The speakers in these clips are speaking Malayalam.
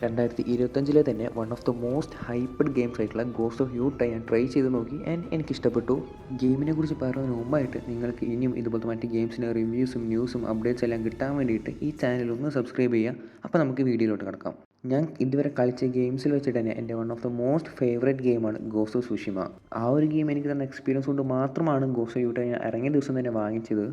2025 തന്നെ one of the most hyped games ആയിട്ടുള്ള ഗോസ്റ്റ് ഓഫ് യൂട്ട ഞാൻ ട്രൈ ചെയ്ത് നോക്കി ആൻഡ് എനിക്കിഷ്ടപ്പെട്ടു. ഗെയിമിനെ കുറിച്ച് പറയുന്നതിന് മുമ്പായിട്ട് നിങ്ങൾക്ക് ഇനിയും ഇതുപോലത്തെ മറ്റ് ഗെയിംസിൻ്റെ റിവ്യൂസും ന്യൂസും അപ്ഡേറ്റ്സ് എല്ലാം കിട്ടാൻ വേണ്ടിയിട്ട് ഈ ചാനൽ ഒന്ന് സബ്സ്ക്രൈബ് ചെയ്യുക. അപ്പോൾ നമുക്ക് വീഡിയോയിലോട്ട് കിടക്കാം. ഞാൻ ഇതുവരെ കളിച്ച ഗെയിംസിൽ വെച്ചിട്ട് തന്നെ എൻ്റെ one of the most favourite ഗെയിമാണ് ഗോസ്റ്റ് ഓഫ് സുഷിമ. ആ ഒരു ഗെയിം എനിക്ക് തന്ന എക്സ്പീരിയൻസ് കൊണ്ട് മാത്രമാണ് ഗോസ്റ്റ് ഓഫ് യൂട്ട ഞാൻ ഇറങ്ങിയ ദിവസം തന്നെ വാങ്ങിച്ചത്.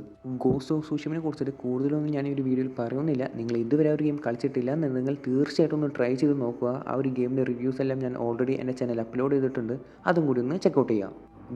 ഗോസ്റ്റ് ഓഫ് സുഷിമയെ കുറിച്ചിട്ട് കൂടുതലൊന്നും ഞാൻ ഈ ഒരു വീഡിയോയിൽ പറയുന്നില്ല. നിങ്ങൾ ഇതുവരെ ആ ഒരു ഗെയിം കളിച്ചിട്ടില്ല എന്നുണ്ടെങ്കിൽ നിങ്ങൾ തീർച്ചയായിട്ടും ഒന്ന് ട്രൈ ചെയ്ത് നോക്കുക. ആ ഒരു ഗെയിമിൻ്റെ റിവ്യൂസ് എല്ലാം ഞാൻ ഓൾറെഡി എൻ്റെ ചാനൽ അപ്ലോഡ് ചെയ്തിട്ടുണ്ട്. അതും കൂടി ഒന്ന് ചെക്കൗട്ട് ചെയ്യാം.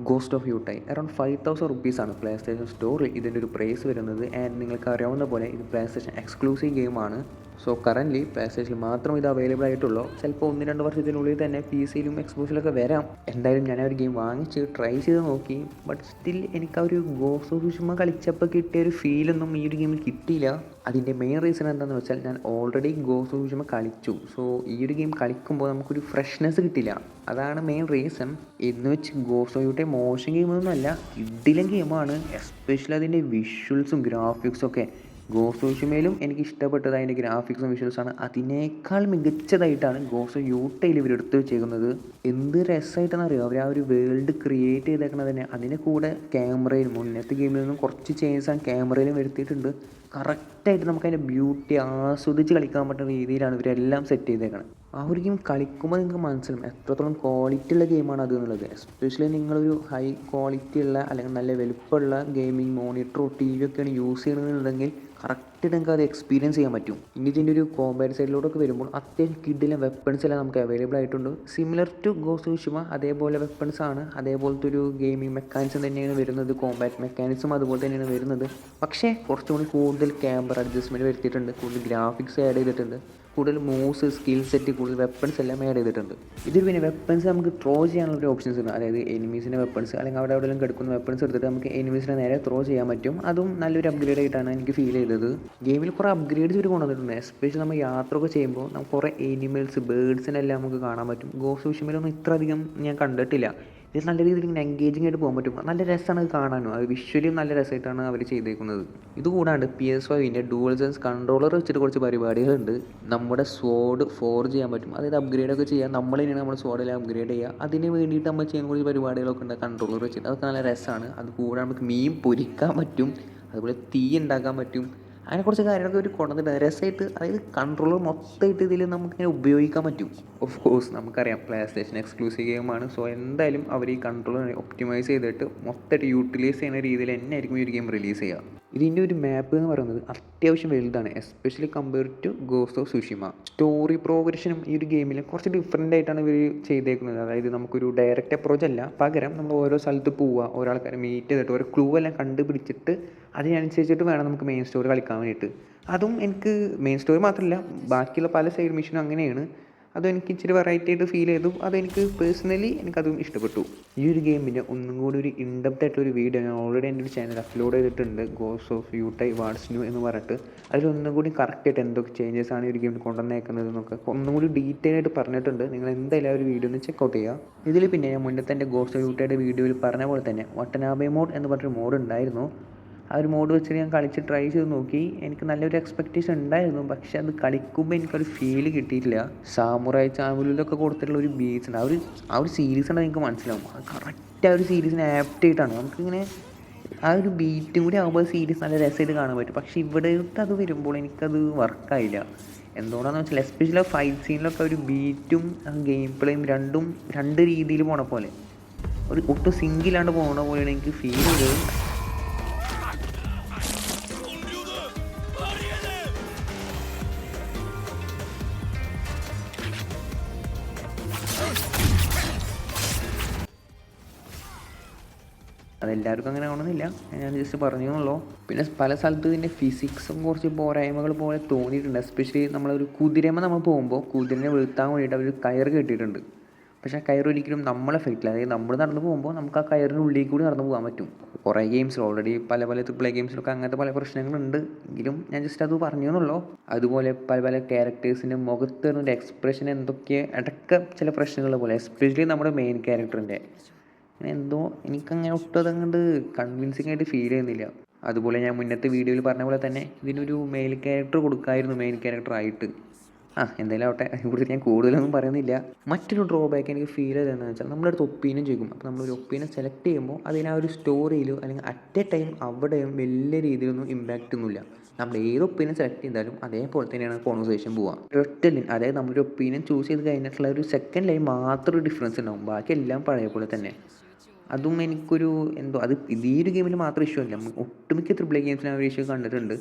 ഗോസ്റ്റ് ഓഫ് യൂട്ടൈ അറൗണ്ട് 5000 റുപ്പീസാണ് പ്ലേ സ്റ്റേഷൻ സ്റ്റോറിൽ ഇതിൻ്റെ ഒരു പ്രൈസ് വരുന്നത്. ആൻഡ് നിങ്ങൾക്ക് അറിയാവുന്ന പോലെ ഇത് പ്ലേ സ്റ്റേഷൻ എക്സ്ക്ലൂസീവ് ഗെയിമാണ്. സോ കറൻ്റ്ലി പ്ലേ സ്റ്റേഷനിൽ മാത്രം ഇത് അവൈലബിൾ ആയിട്ടുള്ളൂ. ചിലപ്പോൾ 1-2 വർഷത്തിനുള്ളിൽ തന്നെ പി സിയിലും എക്സ്ബോക്സിലൊക്കെ വരാം. എന്തായാലും ഞാൻ ആ ഒരു ഗെയിം വാങ്ങിച്ച് ട്രൈ ചെയ്ത് നോക്കി. ബട്ട് സ്റ്റിൽ എനിക്ക് ആ ഒരു ഗോസ്റ്റ് ഓഫ് സുഷിമ കളിച്ചപ്പോൾ കിട്ടിയ ഒരു ഫീലൊന്നും ഈ ഒരു ഗെയിമിൽ കിട്ടിയില്ല. അതിൻ്റെ മെയിൻ റീസൺ എന്താണെന്ന് വെച്ചാൽ ഞാൻ ഓൾറെഡി ഗോസ്റ്റ് ഓഫ് സുഷിമ കളിച്ചു. സോ ഈ ഒരു ഗെയിം കളിക്കുമ്പോൾ നമുക്കൊരു ഫ്രഷ്നെസ് കിട്ടില്ല. അതാണ് മെയിൻ റീസൺ. എന്ന് വെച്ച് ഗോസ്റ്റ് ഓഫ് യൂട്ടൈ മോശം ഗെയിമൊന്നുമല്ല, കിടിലൻ ഗെയിമാണ്. എസ്പെഷ്യലി അതിൻ്റെ വിഷ്വൽസും ഗ്രാഫിക്സും ഒക്കെ. ഗോസ്റ്റ് ഓഫ് സുഷിമയിലും എനിക്ക് ഇഷ്ടപ്പെട്ടത് അതിൻ്റെ ഗ്രാഫിക്സും വിഷ്വൽസാണ്. അതിനേക്കാൾ മികച്ചതായിട്ടാണ് ഗോസ്റ്റ് ഓഫ് യൂട്ടയിൽ ഇവർ എടുത്തു വെച്ചേക്കുന്നത്. എന്ത് രസമായിട്ടാണെന്ന് അറിയാം അവർ ആ ഒരു വേൾഡ് ക്രിയേറ്റ് ചെയ്തേക്കണത് തന്നെ. അതിൻ്റെ കൂടെ ക്യാമറയിലും മുന്നത്തെ ഗെയിമിൽ നിന്നും കുറച്ച് ചേഞ്ചസ് ആണ് ക്യാമറയിലും വരുത്തിയിട്ടുണ്ട്. കറക്റ്റായിട്ട് നമുക്ക് അതിൻ്റെ ബ്യൂട്ടി ആസ്വദിച്ച് കളിക്കാൻ പറ്റുന്ന രീതിയിലാണ് ഇവരെല്ലാം സെറ്റ് ചെയ്തേക്കണം. ആ ഒരു ഗെയിം കളിക്കുമ്പോൾ നിങ്ങൾക്ക് മനസ്സിലാവും എത്രത്തോളം ക്വാളിറ്റി ഉള്ള ഗെയിമാണ് അത് എന്നുള്ളത്. എസ്പെഷ്യലി നിങ്ങളൊരു ഹൈ ക്വാളിറ്റി ഉള്ള അല്ലെങ്കിൽ നല്ല വലുപ്പമുള്ള ഗെയിമിംഗ് മോണിറ്ററോ ടി വി ഒക്കെയാണ് യൂസ് ചെയ്യണമെന്നുണ്ടെങ്കിൽ കറക്റ്റ് നിങ്ങൾക്ക് അത് എക്സ്പീരിയൻസ് ചെയ്യാൻ പറ്റും. ഇനി ഇതിൻ്റെ ഒരു കോമ്പാറ്റ് സൈഡിലോട്ടൊക്കെ വരുമ്പോൾ അത്യാവശ്യം കിഡിലെ വെപ്പൺസ് എല്ലാം നമുക്ക് അവൈലബിൾ ആയിട്ടുണ്ട്. Similar to ghost of Tsushima അതേപോലെ വെപ്പൺസ് ആണ്. അതേപോലത്തെ ഒരു ഗെയിമിംഗ് മെക്കാനിസം തന്നെയാണ് വരുന്നത്. കോമ്പാറ്റ് മെക്കാനിസം അതുപോലെ തന്നെയാണ് വരുന്നത്. പക്ഷേ കുറച്ചുകൂടി കൂടുതൽ ക്യാമറ അഡ്ജസ്റ്റ്മെൻറ്റ് വരുത്തിയിട്ടുണ്ട്. കൂടുതൽ ഗ്രാഫിക്സ് ആഡ് ചെയ്തിട്ടുണ്ട്. കൂടുതൽ മൂവ്സ് സ്കിൽ സെറ്റ് കൂടുതൽ വെപ്പൺസ് എല്ലാം ആഡ് ചെയ്തിട്ടുണ്ട്. ഇതിൽ പിന്നെ വെപ്പൺസ് നമുക്ക് ത്രോ ചെയ്യാനുള്ള ഒരു ഓപ്ഷൻസ് ഉണ്ട്. അതായത് എനിമീസിൻ്റെ വെപ്പൺസ് അല്ലെങ്കിൽ അവിടെ എവിടെയെങ്കിലും കിടക്കുന്ന വെപ്പൺസ് എടുത്തിട്ട് നമുക്ക് എനിമീസിനെ നേരെ ത്രോ ചെയ്യാൻ പറ്റും. അതും നല്ലൊരു അപ്ഗ്രേഡ് ആയിട്ടാണ് എനിക്ക് ഫീൽ ചെയ്തത്. ഗെയിമിൽ കുറേ അപ്ഗ്രേഡ്സ് ഇവർ കൊണ്ടുവന്നിട്ടുണ്ട്. എസ്പെഷ്യലി നമ്മൾ യാത്രയൊക്കെ ചെയ്യുമ്പോൾ നമുക്ക് കുറേ എനിമൽസ് ബേർഡ്സിനെല്ലാം നമുക്ക് കാണാൻ പറ്റും. ഗോസ്റ്റ് ഓഫ് സുഷിമയിലൊന്നും ഇത്ര അധികം ഞാൻ കണ്ടിട്ടില്ല. ഇത് നല്ല രീതിയിൽ ഇങ്ങനെ എൻഗേജിങ് ആയിട്ട് പോകാൻ പറ്റും. നല്ല രസമാണ് അത് കാണാനും. അത് വിഷ്വലിയും നല്ല രസമായിട്ടാണ് അവർ ചെയ്തേക്കുന്നത്. ഇതുകൂടാണ്ട് PS5 ഡുവൽ സെൻസ് കൺട്രോളർ വെച്ചിട്ട് കുറച്ച് പരിപാടികളുണ്ട്. നമ്മുടെ സ്വോർഡ് ഫോർജ് ചെയ്യാൻ പറ്റും. അതായത് അപ്ഗ്രേഡൊക്കെ ചെയ്യാൻ നമ്മൾ തന്നെയാണ് നമ്മുടെ സ്വോർഡെല്ലാം അപ്ഗ്രേഡ് ചെയ്യുക. അതിന് വേണ്ടിയിട്ട് നമ്മൾ ചെയ്യുന്ന കുറച്ച് പരിപാടികളൊക്കെ ഉണ്ട് കൺട്രോളർ വെച്ചിട്ട്. അതൊക്കെ നല്ല രസമാണ്. അത് കൂടാതെ നമുക്ക് മീൻ പൊരിക്കാൻ പറ്റും. അതുപോലെ തീ ഉണ്ടാക്കാൻ പറ്റും. അങ്ങനെ കുറച്ച് കാര്യങ്ങളൊക്കെ ഒരു കൊണ്ടുവന്നിട്ട് രസമായിട്ട്. അതായത് കൺട്രോളർ മൊത്തമായിട്ട് ഇതിൽ നമുക്കിങ്ങനെ ഉപയോഗിക്കാൻ പറ്റും. ഓഫ് കോഴ്സ് നമുക്കറിയാം പ്ലേ സ്റ്റേഷൻ എക്സ്ക്ലൂസീവ് ഗെയിമാണ്. സോ എന്തായാലും അവർ ഈ കൺട്രോളർ ഒപ്റ്റിമൈസ് ചെയ്തിട്ട് മൊത്തമായിട്ട് യൂട്ടിലൈസ് ചെയ്യുന്ന രീതിയിൽ തന്നെ ആയിരിക്കും ഈ ഒരു ഗെയിം റിലീസ് ചെയ്യുക. ഇതിൻ്റെ ഒരു മാപ്പ് എന്ന് പറയുന്നത് അത്യാവശ്യം വലുതാണ്. Especially compare to ghost of Tsushima. Story പ്രോഗ്രഷനും ഈ ഒരു ഗെയിമിൽ കുറച്ച് ഡിഫറെൻ്റ് ആയിട്ടാണ് ഇവർ ചെയ്തേക്കുന്നത്. അതായത് നമുക്കൊരു ഡയറക്റ്റ് അപ്രോച്ച് അല്ല, പകരം നമ്മൾ ഓരോ സ്ഥലത്ത് പോവുക, ഓരോ ആൾക്കാരെ മീറ്റ് ചെയ്തിട്ട് ഓരോ ക്ലൂ എല്ലാം കണ്ടുപിടിച്ചിട്ട് അതിനനുസരിച്ചിട്ട് വേണം നമുക്ക് മെയിൻ സ്റ്റോറി കളിക്കാൻ വേണ്ടിയിട്ട്. അതും എനിക്ക് മെയിൻ സ്റ്റോറി മാത്രമല്ല ബാക്കിയുള്ള പല സൈഡ് മിഷനും അങ്ങനെയാണ്. അതും എനിക്ക് ഇച്ചിരി വെറൈറ്റി ആയിട്ട് ഫീൽ ചെയ്തു. അതെനിക്ക് പേഴ്സണലി എനിക്കതും ഇഷ്ടപ്പെട്ടു. ഈ ഒരു ഗെയിമിൻ്റെ ഒന്നും കൂടി ഒരു ഇൻഡെപ്ത് ആയിട്ടുള്ളൊരു വീഡിയോ ഞാൻ ഓൾറെഡി എൻ്റെ ഒരു ചാനൽ അപ്ലോഡ് ചെയ്തിട്ടുണ്ട്. ഗോസ്റ്റ് ഓഫ് യൂട്ടൈ വാട്സ് ന്യൂ എന്ന് പറഞ്ഞിട്ട്. അതിലൊന്നും കൂടി കറക്റ്റായിട്ട് എന്തൊക്കെ ചേഞ്ചസ് ആണ് ഈ ഒരു ഗെയിമിൽ കൊണ്ടുവന്നേക്കുന്നത് എന്നൊക്കെ ഒന്നും കൂടി ഡീറ്റെയിൽ ആയിട്ട് പറഞ്ഞിട്ടുണ്ട്. നിങ്ങൾ എന്തായാലും ആ ഒരു വീഡിയോ ഒന്ന് ചെക്കൗട്ട് ചെയ്യുക. ഇതിൽ പിന്നെ ഞാൻ മുന്നത്തെ എൻ്റെ ഗോസ്റ്റ് ഓഫ് യൂട്ടൈയുടെ വീഡിയോയിൽ പറഞ്ഞ പോലെ തന്നെ വട്ടനാബെ മോഡ് എന്ന് പറഞ്ഞൊരു മോഡ് ഉണ്ടായിരുന്നു. ആ ഒരു മോഡ് വെച്ചിട്ട് ഞാൻ കളിച്ച് ട്രൈ ചെയ്ത് നോക്കി. എനിക്ക് നല്ലൊരു എക്സ്പെക്റ്റേഷൻ ഉണ്ടായിരുന്നു. പക്ഷെ അത് കളിക്കുമ്പോൾ എനിക്കൊരു ഫീല് കിട്ടിയിട്ടില്ല. സാമുറായി ചാനലിലൊക്കെ കൊടുത്തിട്ടുള്ള ഒരു ബീച്ച് ഉണ്ട്. ആ ഒരു സീരീസ് ഉണ്ടെങ്കിൽ നിങ്ങൾക്ക് മനസ്സിലാവും. അത് കറക്റ്റ് ആ ഒരു സീരീസിന് ആപ്റ്റ് ആയിട്ടാണ്. നമുക്കിങ്ങനെ ആ ഒരു ബീറ്റും കൂടി ആകുമ്പോൾ സീരീസ് നല്ല രസമായിട്ട് കാണാൻ പറ്റും. പക്ഷേ ഇവിടെയിട്ട് അത് വരുമ്പോൾ എനിക്കത് വർക്കായില്ല. എന്തുകൊണ്ടാണെന്ന് വെച്ചാൽ എസ്പെഷ്യലി ഫൈറ്റ് സീനിലൊക്കെ ഒരു ബീറ്റും ഗെയിം പ്ലേയും രണ്ടും രണ്ട് രീതിയിൽ പോണ പോലെ ഒരു ഒട്ടും സിങ്കിലാണ്ട് പോകണ പോലെയാണ് എനിക്ക് ഫീൽ ചെയ്തത്. അതെല്ലാവർക്കും അങ്ങനെ ആവണമെന്നില്ല, ഞാൻ ജസ്റ്റ് പറഞ്ഞെന്നുള്ളൂ. പിന്നെ പല സ്ഥലത്തും ഇതിൻ്റെ ഫിസിക്സും കുറച്ച് പോരായ്മകൾ പോലെ തോന്നിയിട്ടുണ്ട്. എസ്പെഷ്യലി നമ്മളൊരു കുതിരമ നമ്മൾ പോകുമ്പോൾ കുതിരനെ വീഴ്ത്താൻ വേണ്ടിയിട്ട് അവർ കയറ് കെട്ടിയിട്ടുണ്ട്. പക്ഷേ ആ കയറ് ഒരിക്കലും നമ്മളെ എഫക്റ്റില്ല. അതായത് നമ്മൾ നടന്നു പോകുമ്പോൾ നമുക്ക് ആ കയറിൻ്റെ ഉള്ളിൽ കൂടി നടന്നു പോകാൻ പറ്റും. കുറേ ഗെയിംസിൽ ഓൾറെഡി പല AAA ഗെയിംസിലൊക്കെ അങ്ങനത്തെ പല പ്രശ്നങ്ങളുണ്ട്. എങ്കിലും ഞാൻ ജസ്റ്റ് അത് പറഞ്ഞെന്നുള്ളൂ. അതുപോലെ പല ക്യാരക്ടേഴ്സിൻ്റെ മുഖത്ത് വരുന്ന എക്സ്പ്രഷൻ എന്തൊക്കെ ഇടയ്ക്ക് ചില പ്രശ്നങ്ങൾ പോലെ, എസ്പെഷ്യലി നമ്മുടെ മെയിൻ ക്യാരക്ടറിൻ്റെ അങ്ങനെ എന്തോ എനിക്കങ്ങനെ ഒട്ടും അതങ്ങോട്ട് കൺവിൻസിങ് ആയിട്ട് ഫീൽ ചെയ്യുന്നില്ല. അതുപോലെ ഞാൻ മുന്നത്തെ വീഡിയോയിൽ പറഞ്ഞ പോലെ തന്നെ ഇതിനൊരു മെയിൽ ക്യാരക്ടർ കൊടുക്കായിരുന്നു മെയിൻ ക്യാരക്ടറായിട്ട്. എന്തായാലും ആവട്ടെ, അതിനെക്കുറിച്ച് ഞാൻ കൂടുതലൊന്നും പറയുന്നില്ല. മറ്റൊരു ഡ്രോബാക്ക് എനിക്ക് ഫീൽ ചെയ്തതെന്ന് വെച്ചാൽ നമ്മുടെ അടുത്ത് ഒപ്പീനിയൻ ചോദിക്കും. അപ്പോൾ നമ്മളൊരു ഒപ്പീനിയൻ സെലക്ട് ചെയ്യുമ്പോൾ അതിന് ആ ഒരു സ്റ്റോറിയിലോ അല്ലെങ്കിൽ അറ്റ് എ ടൈം അവിടെയും വലിയ രീതിയിലൊന്നും ഇമ്പാക്റ്റ് ഒന്നുമില്ല. നമ്മൾ ഏത് ഒപ്പീനിയൻ സെലക്ട് ചെയ്താലും അതേപോലെ തന്നെയാണ് കോൺവെർസേഷൻ പോവുക. ഒരൊറ്റ ലൈൻ, അതായത് നമ്മളൊരു ഒപ്പീനിയൻ ചൂസ് ചെയ്ത് കഴിഞ്ഞിട്ടുള്ള ഒരു സെക്കൻഡ് ലൈൻ മാത്രം ഒരു ഡിഫറൻസ് ഉണ്ടാവും, ബാക്കി എല്ലാം പഴയ പോലെ തന്നെ. അതും എനിക്കൊരു എന്തോ അത് ഈ ഒരു ഗെയിമിൽ മാത്രം ഇഷ്യൂ അല്ല, ഒട്ടുമിക്ക ട്രിപ്പിൾ എ ഗെയിംസിന് ആ ഒരു ഇഷ്യൂ കണ്ടിട്ടുണ്ട്.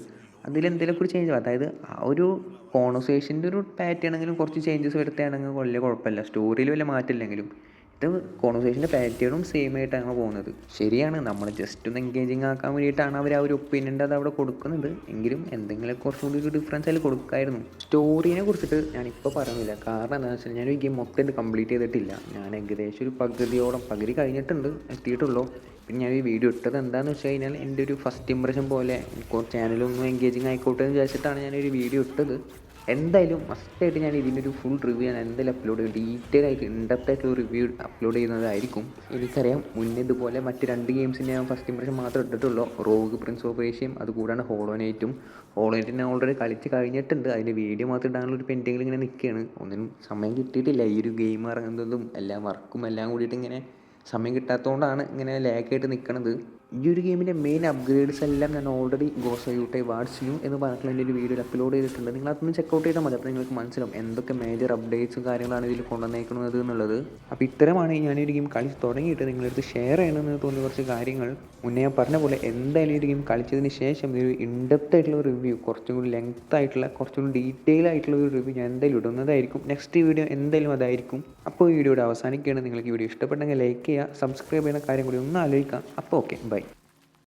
അതിലെന്തെങ്കിലുമൊക്കെ ഒരു ചേഞ്ച്, അതായത് ആ ഒരു കോൺവെർസേഷൻ്റെ ഒരു പാറ്റേൺ ആണെങ്കിലും കുറച്ച് ചേഞ്ചസ് വരുത്തുകയാണെങ്കിൽ വലിയ കുഴപ്പമില്ല, സ്റ്റോറിയിൽ വലിയ മാറ്റമില്ലെങ്കിലും. ഇത് കോൺവെർസേഷൻ്റെ പാറ്റേണും സെയിം ആയിട്ടാണ് പോകുന്നത്. ശരിയാണ്, നമ്മൾ ജസ്റ്റ് ഒന്ന് എൻഗേജിങ് ആക്കാൻ വേണ്ടിയിട്ടാണ് അവർ ആ ഒരു ഒപ്പീനിയൻ്റെ അത് അവിടെ കൊടുക്കുന്നത്, എങ്കിലും എന്തെങ്കിലും കുറച്ചുകൂടി ഒരു ഡിഫറൻസ് അതിൽ കൊടുക്കായിരുന്നു. സ്റ്റോറീനെ കുറിച്ചിട്ട് ഞാനിപ്പോൾ പറയുന്നില്ല, കാരണം എന്താണെന്ന് വെച്ചാൽ ഞാനൊരു ഗെയിം മൊത്തമായിട്ട് കംപ്ലീറ്റ് ചെയ്തിട്ടില്ല. ഞാൻ ഏകദേശം ഒരു പകുതി കഴിഞ്ഞിട്ടുണ്ട്, എത്തിയിട്ടുള്ളൂ. പിന്നെ ഞാൻ ഈ വീഡിയോ ഇട്ടത് എന്താണെന്ന് വെച്ച് കഴിഞ്ഞാൽ എൻ്റെ ഒരു ഫസ്റ്റ് ഇമ്പ്രഷൻ പോലെ ചാനലൊന്നും എൻഗേജിങ് ആയിക്കോട്ടെ എന്ന് വിചാരിച്ചിട്ടാണ് ഞാനൊരു വീഡിയോ ഇട്ടത്. എന്തായാലും മസ്റ്റായിട്ട് ഞാൻ ഇതിൻ്റെ ഒരു ഫുൾ റിവ്യൂ ഞാൻ എന്തായാലും അപ്ലോഡ് ചെയ്യും, ഡീറ്റെയിൽ ആയിട്ട് ഇൻഡെപ്ത് ആയിട്ടുള്ള റിവ്യൂ അപ്ലോഡ് ചെയ്യുന്നതായിരിക്കും. എനിക്കറിയാം മുന്നേ ഇതുപോലെ മറ്റ് 2 ഗെയിംസിൻ്റെ ഞാൻ ഫസ്റ്റ് ഇമ്പ്രഷൻ മാത്രമേ ഇട്ടിട്ടുള്ളൂ, റോഗ് പ്രിൻസ് ഓഫ് ഏഷ്യയും അതുകൂടാണ് ഹോളോ നൈറ്റും. ഹോളോ നൈറ്റ് ഞാൻ ഓൾറെഡി കളിച്ച് കഴിഞ്ഞിട്ടുണ്ട്, അതിൻ്റെ വീഡിയോ മാത്രം ഇടാനുള്ള ഒരു പെൻഡിങ്ങിൽ ഇങ്ങനെ നിൽക്കുകയാണ്. ഒന്നിനും സമയം കിട്ടിയിട്ടില്ല, ഈ ഒരു ഗെയിം ഇറങ്ങുന്നതും എല്ലാം വർക്കും എല്ലാം കൂടിയിട്ട് ഇങ്ങനെ സമയം കിട്ടാത്തതുകൊണ്ടാണ് ഇങ്ങനെ ലാഗായിട്ട് നിൽക്കുന്നത്. ഈ ഒരു ഗെയിമിൻ്റെ മെയിൻ അപ്ഗ്രേഡ്സ് എല്ലാം ഞാൻ already ghost of Utah what's new എന്ന് പറഞ്ഞിട്ടുള്ള എൻ്റെ ഒരു വീഡിയോയിൽ അപ്ലോഡ് ചെയ്തിട്ടുണ്ട്. നിങ്ങൾ അതൊന്ന് ചെക്കൗട്ട് ചെയ്താൽ മതി, അപ്പോൾ നിങ്ങൾക്ക് മനസ്സിലാവും എന്തൊക്കെ മേജർ അപ്ഡേറ്റ്സും കാര്യങ്ങളാണ് ഇതിൽ കൊണ്ടുവന്നേക്കുന്നത് എന്നുള്ളത്. അപ്പോൾ ഇത്തരമാണ് ഞാനൊരു ഗെയിം കളിച്ച് തുടങ്ങിയിട്ട് നിങ്ങളടുത്ത് ഷെയർ ചെയ്യണമെന്ന് തോന്നിയ കുറച്ച് കാര്യങ്ങൾ. മുന്നേ ഞാൻ പറഞ്ഞ പോലെ എന്തായാലും ഈ ഒരു ഗെയിം കളിച്ചതിന് ശേഷം ഒരു ഇൻഡെപ്ത് ആയിട്ടുള്ള റിവ്യൂ, കുറച്ചും കൂടി ലെങ്ത് ആയിട്ടുള്ള കുറച്ചും കൂടി ഡീറ്റെയിൽ ആയിട്ടുള്ള ഒരു റിവ്യൂ ഞാൻ എന്തായാലും ഇടുന്നതായിരിക്കും. നെക്സ്റ്റ് വീഡിയോ എന്തായാലും അതായിരിക്കും. അപ്പോൾ ഈ വീഡിയോയുടെ അവസാനിക്കുകയാണ്. നിങ്ങൾക്ക് ഈ വീഡിയോ ഇഷ്ടപ്പെട്ടെങ്കിൽ ലൈക്ക് ചെയ്യുക, സബ്സ്ക്രൈബ് ചെയ്യുന്ന കാര്യം കൂടി ഒന്ന് ആലോചിക്കാം. അപ്പോൾ ഓക്കെ, ബൈ.